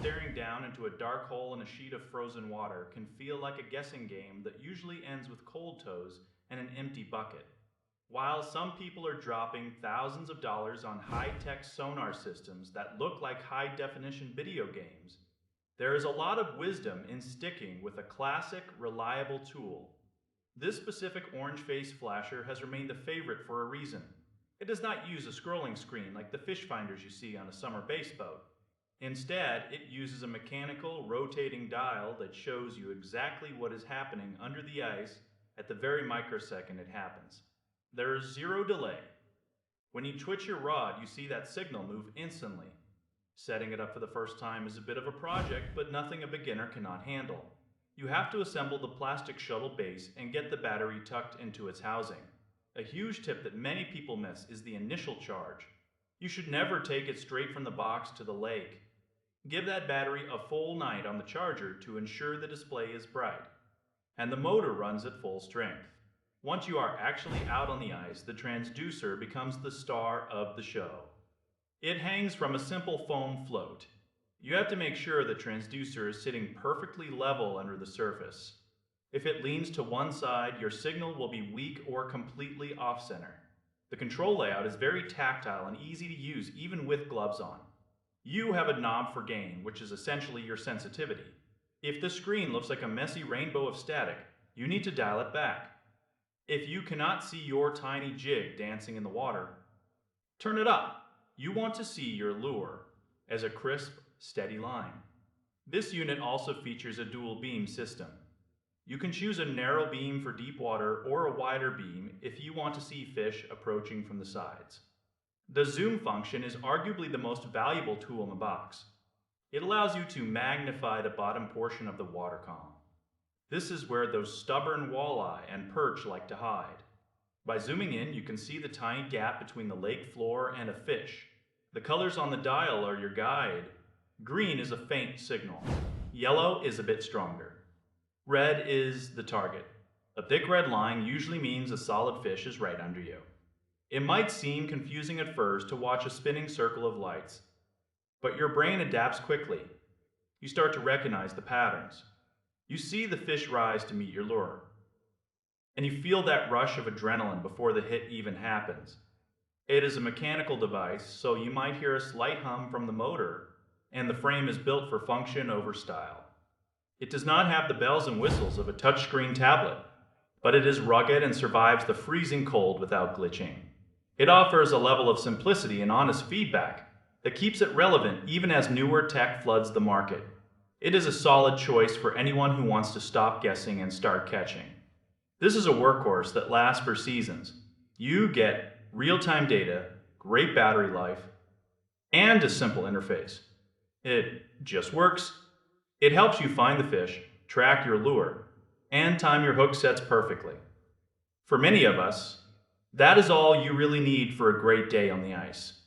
staring down into a dark hole in a sheet of frozen water can feel like a guessing game that usually ends with cold toes and an empty bucket. While some people are dropping thousands of dollars on high-tech sonar systems that look like high-definition video games, there is a lot of wisdom in sticking with a classic, reliable tool. This specific orange face flasher has remained a favorite for a reason. It does not use a scrolling screen like the fish finders you see on a summer bass boat. Instead, it uses a mechanical, rotating dial that shows you exactly what is happening under the ice at the very microsecond it happens. There is zero delay. When you twitch your rod, you see that signal move instantly. Setting it up for the first time is a bit of a project, but nothing a beginner cannot handle. You have to assemble the plastic shuttle base and get the battery tucked into its housing. A huge tip that many people miss is the initial charge. You should never take it straight from the box to the lake. Give that battery a full night on the charger to ensure the display is bright, and the motor runs at full strength. Once you are actually out on the ice, the transducer becomes the star of the show. It hangs from a simple foam float. You have to make sure the transducer is sitting perfectly level under the surface. If it leans to one side, your signal will be weak or completely off-center. The control layout is very tactile and easy to use even with gloves on. You have a knob for gain, which is essentially your sensitivity. If the screen looks like a messy rainbow of static, you need to dial it back. If you cannot see your tiny jig dancing in the water, turn it up. You want to see your lure as a crisp, steady line. This unit also features a dual beam system. You can choose a narrow beam for deep water or a wider beam if you want to see fish approaching from the sides. The zoom function is arguably the most valuable tool in the box. It allows you to magnify the bottom portion of the water column. This is where those stubborn walleye and perch like to hide. By zooming in, you can see the tiny gap between the lake floor and a fish. The colors on the dial are your guide. Green is a faint signal. Yellow is a bit stronger. Red is the target. A thick red line usually means a solid fish is right under you. It might seem confusing at first to watch a spinning circle of lights, but your brain adapts quickly. You start to recognize the patterns. You see the fish rise to meet your lure, and you feel that rush of adrenaline before the hit even happens. It is a mechanical device, so you might hear a slight hum from the motor, and the frame is built for function over style. It does not have the bells and whistles of a touchscreen tablet, but it is rugged and survives the freezing cold without glitching. It offers a level of simplicity and honest feedback that keeps it relevant even as newer tech floods the market. It is a solid choice for anyone who wants to stop guessing and start catching. This is a workhorse that lasts for seasons. You get real-time data, great battery life, and a simple interface. It just works. It helps you find the fish, track your lure, and time your hook sets perfectly. For many of us, that is all you really need for a great day on the ice.